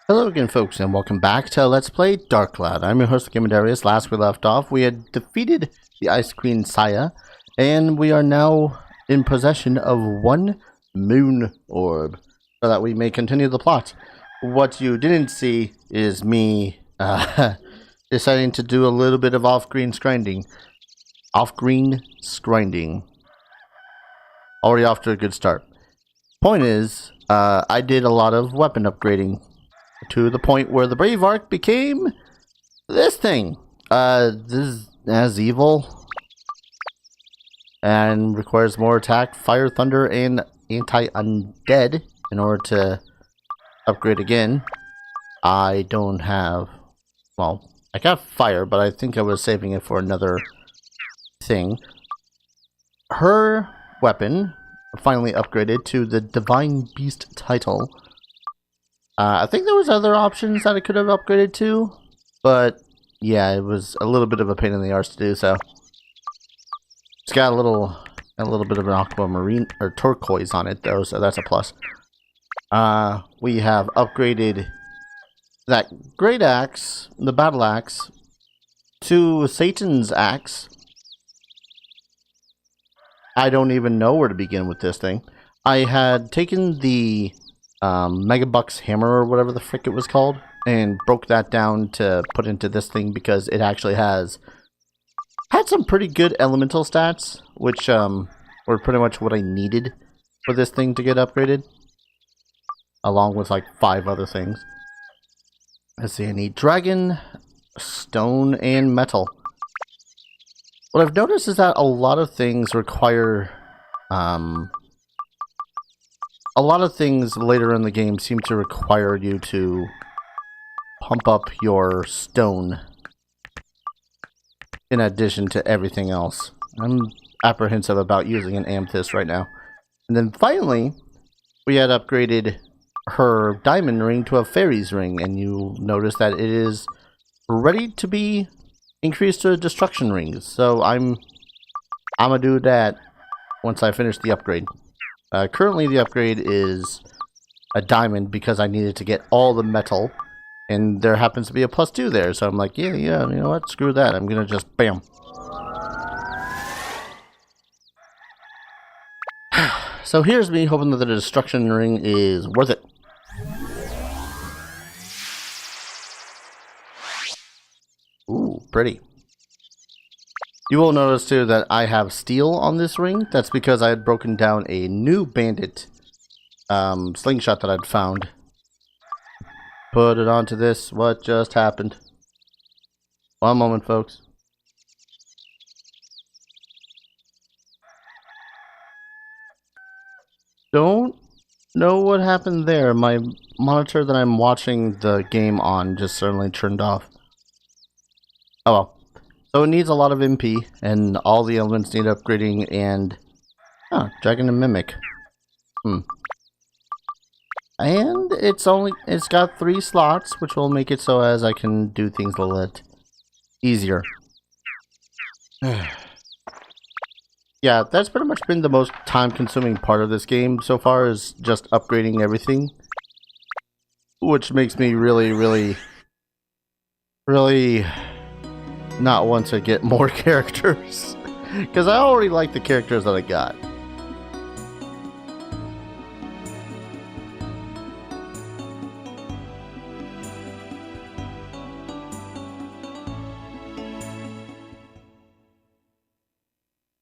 Hello again, folks, and welcome back to Let's Play Dark Cloud. I'm your host, Darius. Last we left off, we had defeated the Ice Queen Saya, and we are now in possession of one moon orb, so that we may continue the plot. What you didn't see is me deciding to do a little bit of off-green scrinding. Off-green scrinding. Already off to a good start. Point is, I did a lot of weapon upgrading, to the point where the Brave Arc became this thing. This is as evil and requires more attack, fire, thunder, and anti-undead in order to upgrade again. I don't have, well, I got fire, but I think I was saving it for another thing. Her weapon finally upgraded to the Divine Beast title. I think there was other options that I could have upgraded to, but yeah, it was a little bit of a pain in the arse to do so. It's got a little bit of an aquamarine or turquoise on it though, so that's a plus. We have upgraded that great axe, the battle axe, to Satan's axe. I don't even know where to begin with this thing. I had taken the Megabucks hammer or whatever the frick it was called and broke that down to put into this thing because it actually had some pretty good elemental stats, which were pretty much what I needed for this thing to get upgraded, along with like 5 other things. Let's see, I need dragon, stone, and metal. What I've noticed is that a lot of things require a lot of things later in the game seem to require you to pump up your stone in addition to everything else. I'm apprehensive about using an amethyst right now. And then finally, we had upgraded her diamond ring to a fairy's ring, and you notice that it is ready to be increased to a destruction ring. So I'm gonna do that once I finish the upgrade. Currently the upgrade is a diamond because I needed to get all the metal, and there happens to be a +2 there, so I'm like, yeah, you know what, screw that, I'm gonna just bam. So here's me hoping that the destruction ring is worth it. Ooh, pretty. You will notice too that I have steel on this ring. That's because I had broken down a new bandit slingshot that I'd found. Put it onto this. What just happened? One moment, folks. Don't know what happened there. My monitor that I'm watching the game on just suddenly turned off. Oh well. So it needs a lot of MP, and all the elements need upgrading, and... Dragon and Mimic. And it's got 3 slots, which will make it so as I can do things a little bit easier. Yeah, that's pretty much been the most time-consuming part of this game so far, is just upgrading everything. Which makes me really not want to get more characters, because I already like the characters that I got.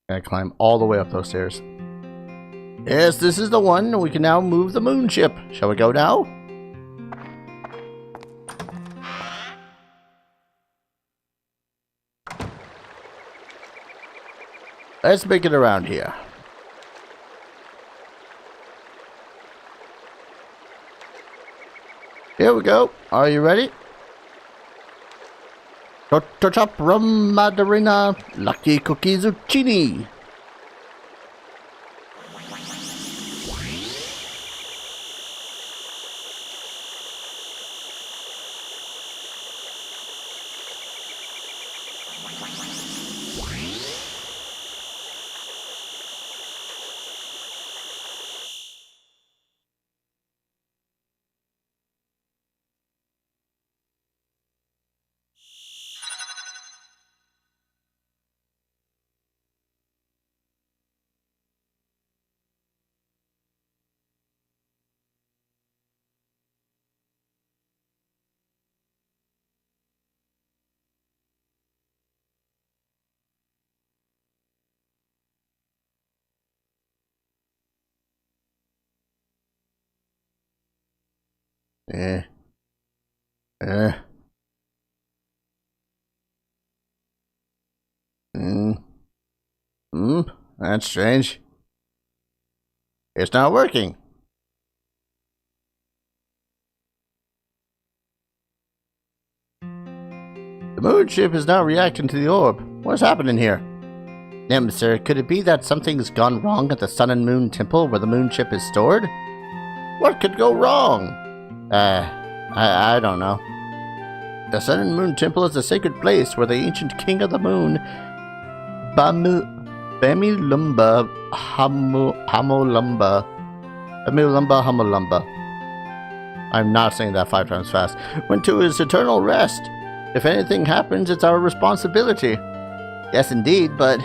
I climb all the way up those stairs. Yes, this is the one. We can now move the moon ship. Shall we go now? Let's make it around here. Here we go. Are you ready? Chop rum Madarina, lucky cookie zucchini. Eh. Eh. Hmm. Hmm. That's strange. It's not working. The moon ship is not reacting to the orb. What's happening here? Sir, could it be that something's gone wrong at the Sun and Moon Temple where the moon ship is stored? What could go wrong? I don't know. The Sun and Moon Temple is a sacred place where the ancient king of the moon, Bamilumba Hamulumba, I'm not saying that 5 times fast, went to his eternal rest. If anything happens, it's our responsibility. Yes, indeed, but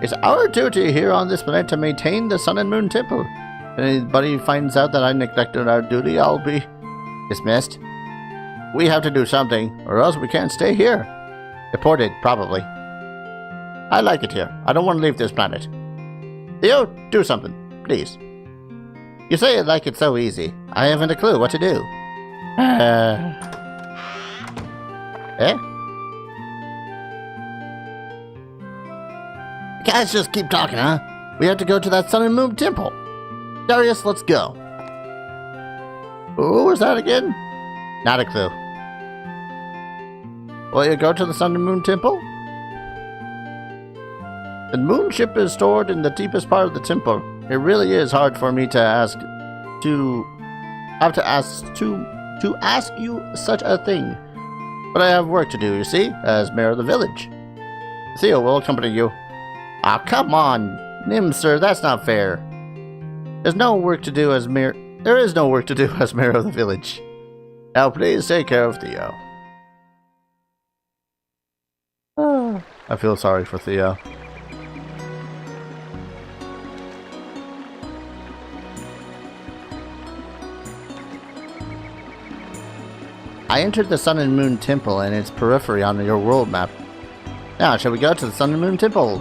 it's our duty here on this planet to maintain the Sun and Moon Temple. If anybody finds out that I neglected our duty, I'll be dismissed. We have to do something, or else we can't stay here. Deported, probably. I like it here. I don't want to leave this planet. Theo, do something, please. You say it like it's so easy. I haven't a clue what to do. Eh? You guys just keep talking, huh? We have to go to that Sun and Moon Temple. Darius, let's go. Who was that again? Not a clue. Will you go to the Sun and Moon Temple? The moon ship is stored in the deepest part of the temple. It really is hard for me to ask you such a thing. But I have work to do, you see, as mayor of the village. Theo will accompany you. Ah, come on, Nim, sir, that's not fair. There is no work to do as mayor of the village. Now please take care of Theo. I feel sorry for Theo. I entered the Sun and Moon Temple and its periphery on your world map. Now, shall we go to the Sun and Moon Temple?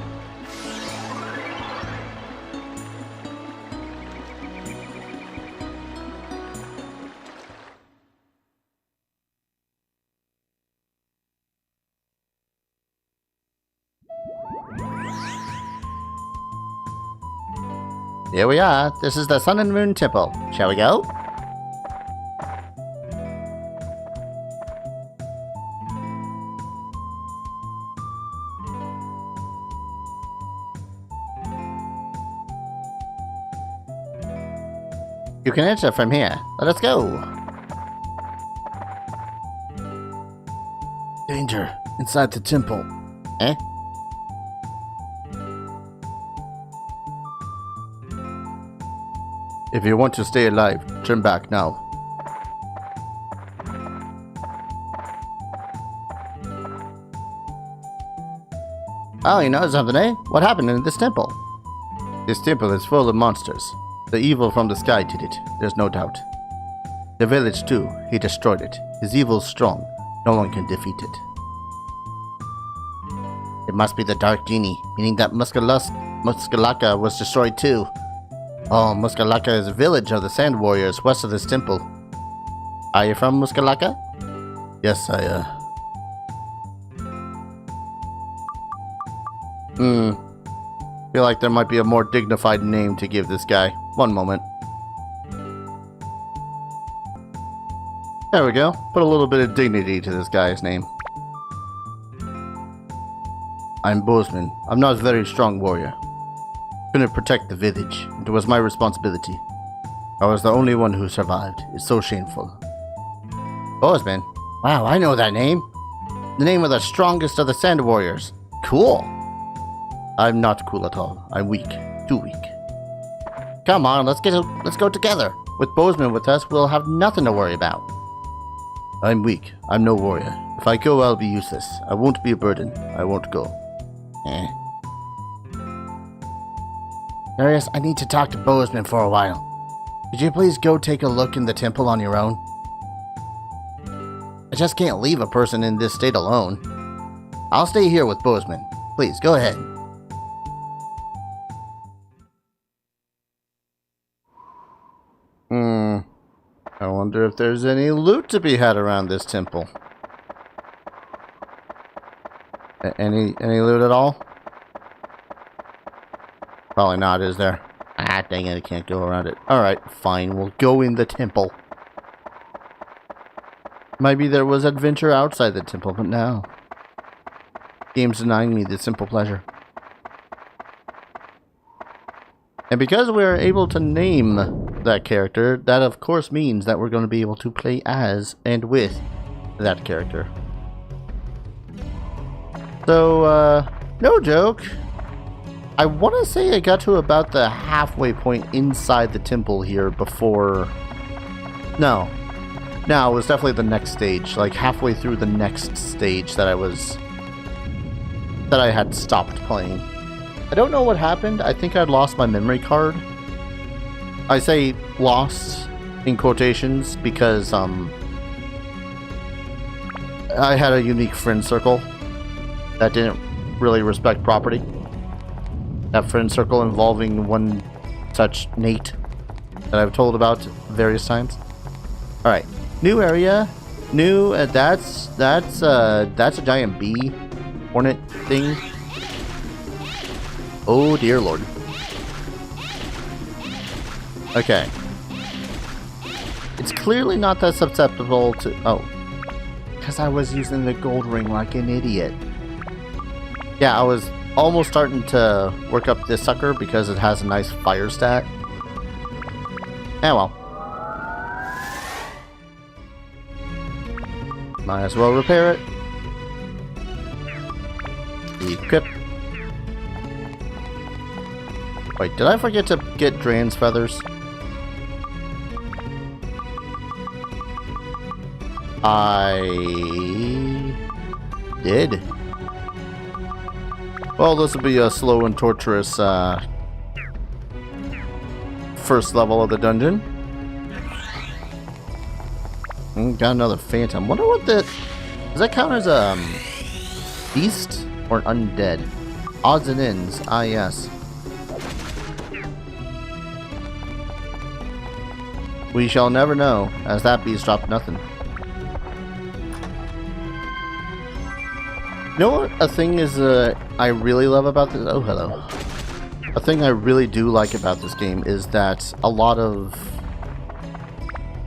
Here we are. This is the Sun and Moon Temple. Shall we go? You can enter from here. Let us go. Danger. Inside the temple. Eh? If you want to stay alive, turn back now. Oh, you know something, eh? What happened in this temple? This temple is full of monsters. The evil from the sky did it, there's no doubt. The village too, he destroyed it. His evil's strong, no one can defeat it. It must be the Dark Genie, meaning that Muskalaka was destroyed too. Oh, Muskalaka is a village of the Sand Warriors west of this temple. Are you from Muskalaka? Yes, feel like there might be a more dignified name to give this guy. One moment. There we go. Put a little bit of dignity to this guy's name. I'm Bozeman. I'm not a very strong warrior. Couldn't protect the village. It was my responsibility. I was the only one who survived. It's so shameful. Bozeman? Wow, I know that name. The name of the strongest of the Sand Warriors. Cool. I'm not cool at all. I'm weak. Too weak. Come on, let's go together. With Bozeman with us, we'll have nothing to worry about. I'm weak. I'm no warrior. If I go, I'll be useless. I won't be a burden. I won't go. Darius, I need to talk to Bozeman for a while. Could you please go take a look in the temple on your own? I just can't leave a person in this state alone. I'll stay here with Bozeman. Please, go ahead. I wonder if there's any loot to be had around this temple. Any loot at all? Probably not, is there? Ah, dang it, I can't go around it. Alright, fine, we'll go in the temple. Maybe there was adventure outside the temple, but no. Game's denying me the simple pleasure. And because we are able to name that character, that of course means that we're going to be able to play as and with that character. So, no joke. I want to say I got to about the halfway point inside the temple here before... No, it was definitely the next stage. Like halfway through the next stage that I had stopped playing. I don't know what happened. I think I'd lost my memory card. I say lost in quotations because I had a unique friend circle that didn't really respect property. That friend circle involving one such Nate that I've told about various times. All right, new area, new. That's a giant bee hornet thing. Oh dear lord. Okay. It's clearly not that susceptible to... Oh. Because I was using the gold ring like an idiot. Yeah, I was almost starting to work up this sucker because it has a nice fire stat. Yeah, well. Might as well repair it. Equip. Wait, did I forget to get Drain's feathers? I did. Well, this will be a slow and torturous first level of the dungeon. Got another phantom. Wonder what that... Does that count as a beast or an undead? Odds and ends. Ah, yes. We shall never know, as that beast dropped nothing. You know what a thing is I really love about this? Oh, hello. A thing I really do like about this game is that a lot of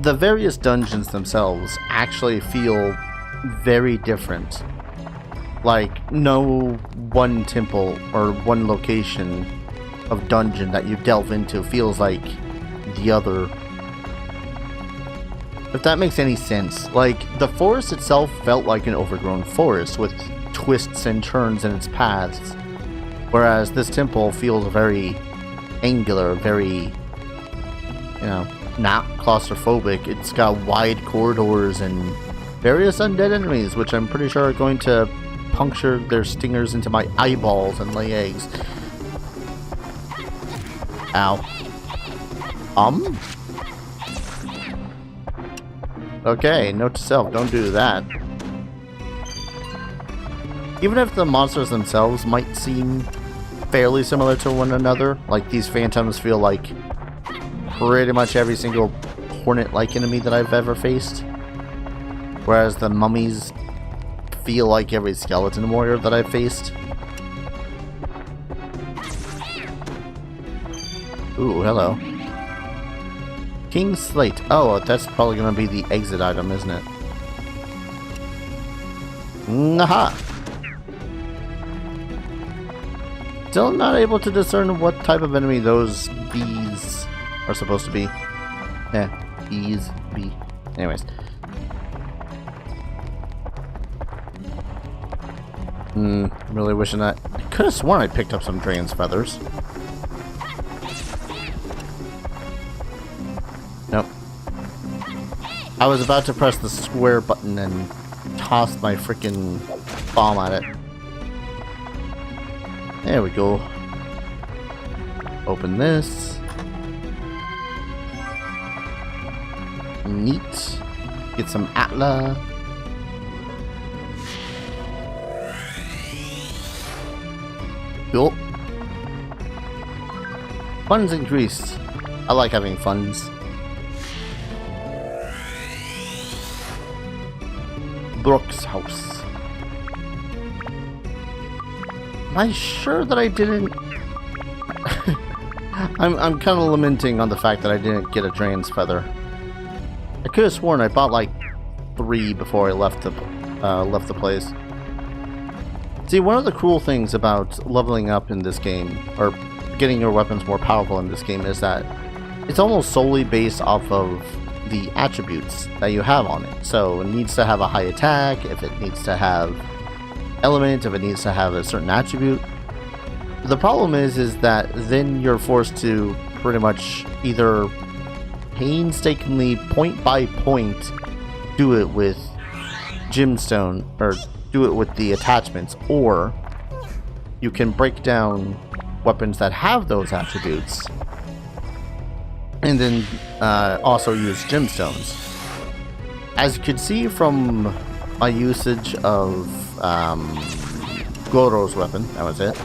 the various dungeons themselves actually feel very different. Like, no one temple or one location of dungeon that you delve into feels like the other. If that makes any sense. Like, the forest itself felt like an overgrown forest with twists and turns in its paths. Whereas this temple feels very angular, very, you know, not claustrophobic. It's got wide corridors and various undead enemies, which I'm pretty sure are going to puncture their stingers into my eyeballs and lay eggs. Ow. Okay, note to self, don't do that. Even if the monsters themselves might seem fairly similar to one another, like these phantoms feel like pretty much every single hornet-like enemy that I've ever faced, whereas the mummies feel like every skeleton warrior that I've faced. Ooh, hello. King's Slate. Oh, that's probably going to be the exit item, isn't it? Aha! Still not able to discern what type of enemy those bees are supposed to be. Bees, bee. Anyways. Really wishing that... I could have sworn I picked up some Drain's feathers. Nope. I was about to press the square button and toss my freaking bomb at it. There we go. Open this. Neat. Get some Atla. Cool. Funds increased. I like having funds. Brooks' house. Am I sure that I didn't... I'm kind of lamenting on the fact that I didn't get a Dragon's Feather. I could have sworn I bought like 3 before I left the place. See, one of the cool things about leveling up in this game, or getting your weapons more powerful in this game, is that it's almost solely based off of the attributes that you have on it. So it needs to have a high attack, if it needs to have element, if it needs to have a certain attribute. The problem is that then you're forced to pretty much either painstakingly, point by point, do it with gemstone, or do it with the attachments, or you can break down weapons that have those attributes and then also use gemstones. As you can see from my usage of Goro's weapon, that was it.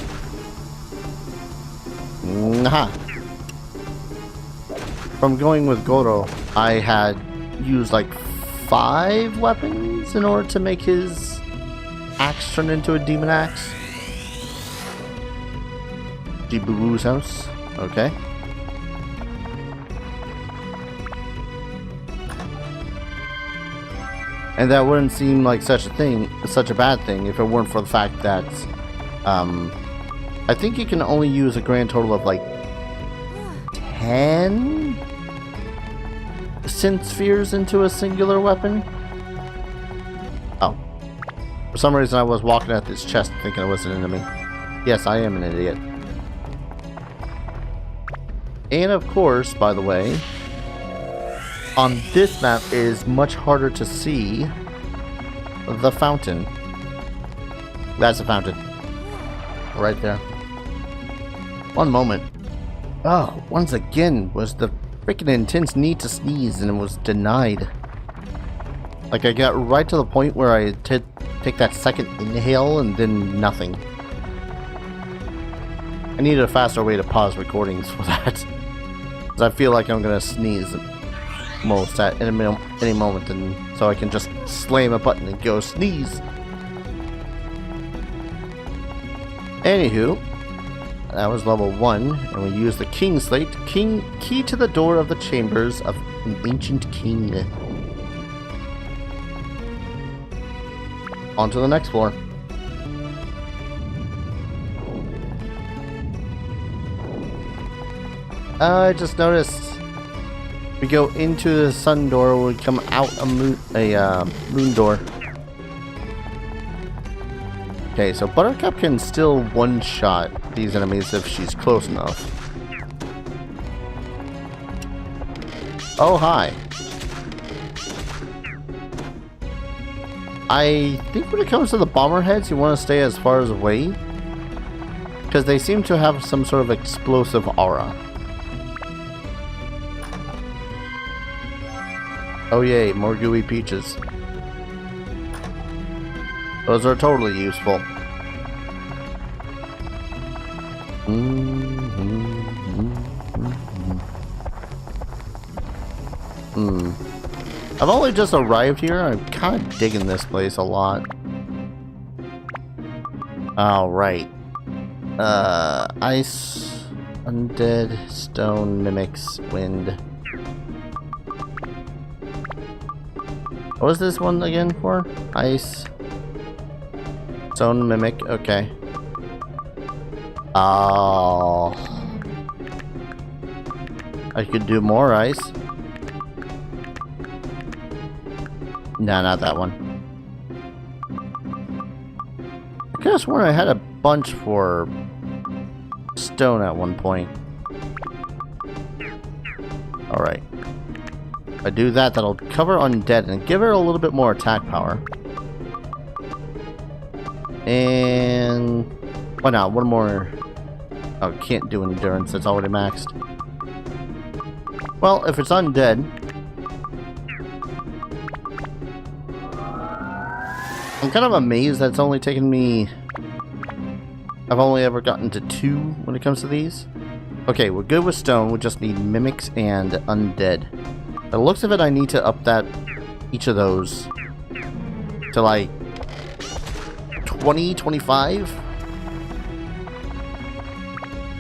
From going with Goro, I had used like 5 weapons in order to make his axe turn into a demon axe. Jibubu's house. Okay. And that wouldn't seem like such a bad thing if it weren't for the fact that I think you can only use a grand total of like 10 synth spheres into a singular weapon. Oh. For some reason I was walking at this chest thinking it was an enemy. Yes, I am an idiot. And of course, by the way, on this map it is much harder to see the fountain. That's a fountain. Right there. One moment. Oh, once again was the freaking intense need to sneeze and it was denied. Like I got right to the point where I take that second inhale and then nothing. I needed a faster way to pause recordings for that. Because I feel like I'm gonna sneeze most at any moment, and so I can just slam a button and go sneeze. Anywho, that was level 1, and we used the King Slate, key to the door of the chambers of an ancient king. On to the next floor. I just noticed we go into the sun door, we come out a moon door. Okay, so Buttercup can still one-shot these enemies if she's close enough. Oh, hi. I think when it comes to the bomber heads, you want to stay as far as away, because they seem to have some sort of explosive aura. Oh yay, more gooey peaches. Those are totally useful. I've only just arrived here. I'm kind of digging this place a lot. Alright. Ice, undead, stone, mimics, wind. What was this one again for? Ice. Stone mimic, okay. Oh. I could do more ice. No, not that one. I could have sworn I had a bunch for stone at one point. Alright. If I do that, that'll cover undead and give her a little bit more attack power. And why not? One more. Oh, can't do endurance. It's already maxed. Well, if it's undead, I'm kind of amazed that it's only taken me. I've only ever gotten to 2 when it comes to these. Okay, we're good with stone. We just need mimics and undead. By the looks of it, I need to up that each of those to like 20, 25.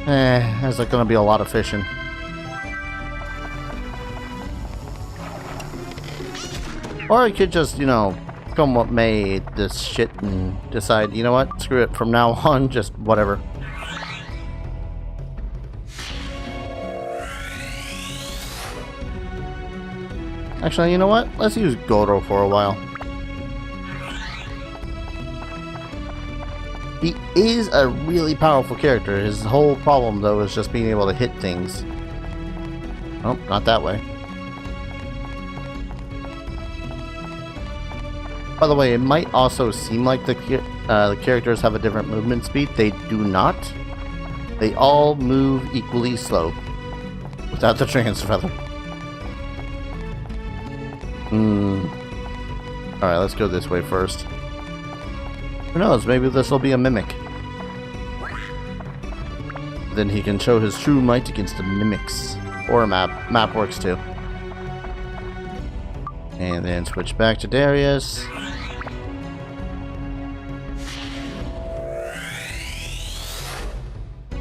There's like gonna be a lot of fishing. Or I could just, you know, come what may this shit and decide, you know what, screw it, from now on, just whatever. Actually, you know what, let's use Goro for a while. He is a really powerful character. His whole problem, though, is just being able to hit things. Oh, not that way. By the way, it might also seem like the characters have a different movement speed. They do not. They all move equally slow without the trans feather. Alright, let's go this way first. Who knows, maybe this will be a mimic. Then he can show his true might against the mimics. Or a map. Map works too. And then switch back to Darius.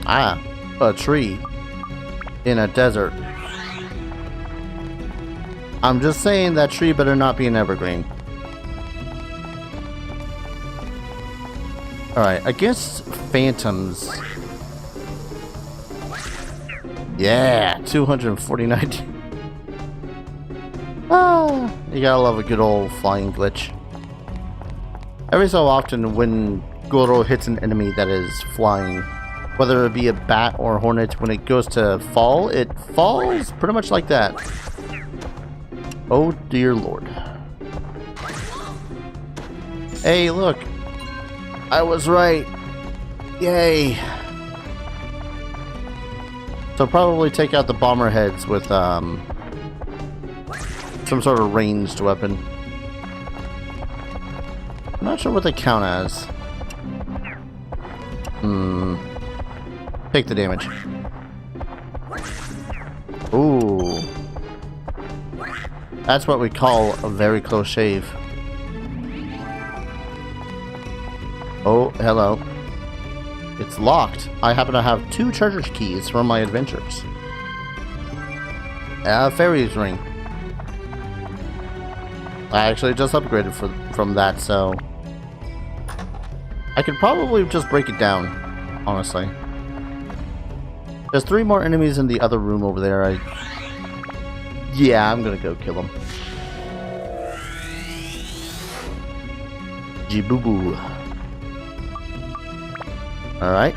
Ah, a tree in a desert. I'm just saying that tree better not be an evergreen. Alright, against phantoms. Yeah, 249. Ah, you gotta love a good old flying glitch. Every so often when Goro hits an enemy that is flying, whether it be a bat or a hornet, when it goes to fall, it falls pretty much like that. Oh dear lord. Hey, look. I was right. Yay. So probably take out the bomber heads with some sort of ranged weapon. I'm not sure what they count as. Take the damage. Ooh. That's what we call a very close shave. Oh, hello. It's locked. I happen to have 2 treasure keys from my adventures. Fairy's ring. I actually just upgraded from that, so I could probably just break it down, honestly. There's 3 more enemies in the other room over there. Yeah, I'm gonna go kill them. Jiboo. Alright.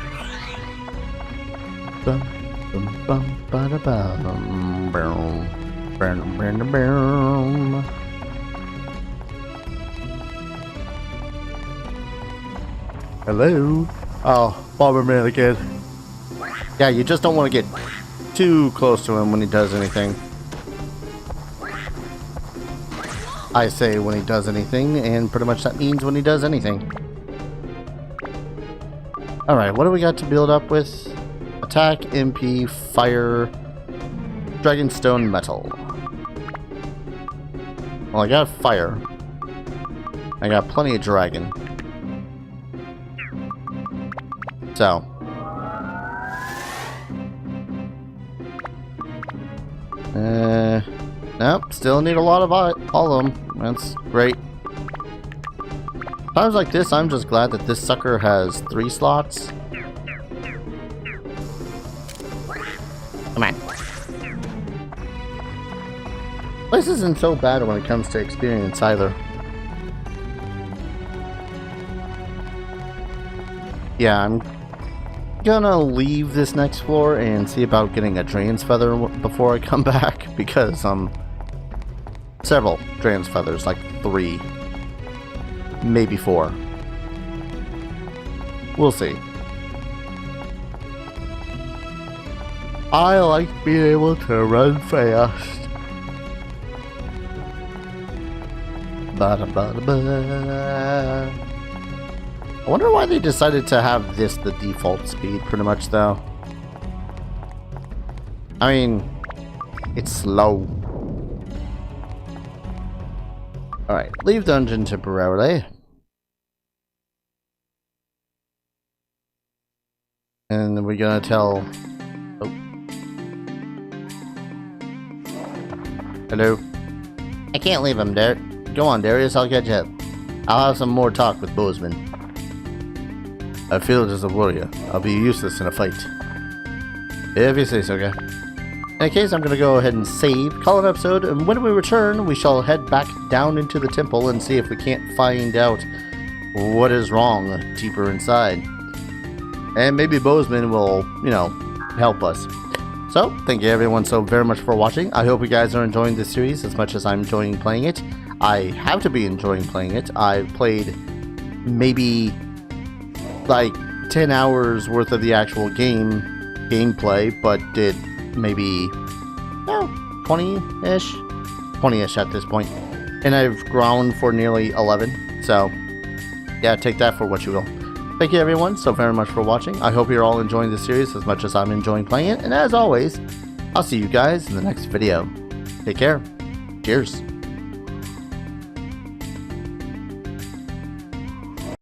Hello? Oh, Bomberman again. Yeah, you just don't want to get too close to him when he does anything. I say when he does anything, and pretty much that means when he does anything. Alright, what do we got to build up with? Attack, MP, fire, Dragonstone, metal. Well, I got fire. I got plenty of dragon. So. Nope, still need a lot of all of them. That's great. Times like this, I'm just glad that this sucker has 3 slots. Come on. This isn't so bad when it comes to experience either. Yeah, I'm gonna leave this next floor and see about getting a Dragon's Feather before I come back, because several Dragon's Feathers, like 3. Maybe 4. We'll see. I like being able to run fast. Ba-da-ba-da-ba. I wonder why they decided to have this the default speed, pretty much, though. I mean, it's slow. Alright, leave dungeon temporarily. And we're gonna tell... Oh. Hello? I can't leave him, Go on, Darius, I'll catch up. I'll have some more talk with Bozeman. I feel it as a warrior. I'll be useless in a fight. If you say so, okay. In that case, I'm gonna go ahead and save, call it an episode, and when we return, we shall head back down into the temple and see if we can't find out what is wrong deeper inside. And maybe Bozeman will, you know, help us. So, thank you everyone so very much for watching. I hope you guys are enjoying this series as much as I'm enjoying playing it. I have to be enjoying playing it. I've played maybe like 10 hours worth of the actual gameplay, but did maybe 20-ish? 20-ish at this point. And I've grown for nearly 11. So, yeah, take that for what you will. Thank you everyone so very much for watching. I hope you're all enjoying this series as much as I'm enjoying playing it. And as always, I'll see you guys in the next video. Take care. Cheers.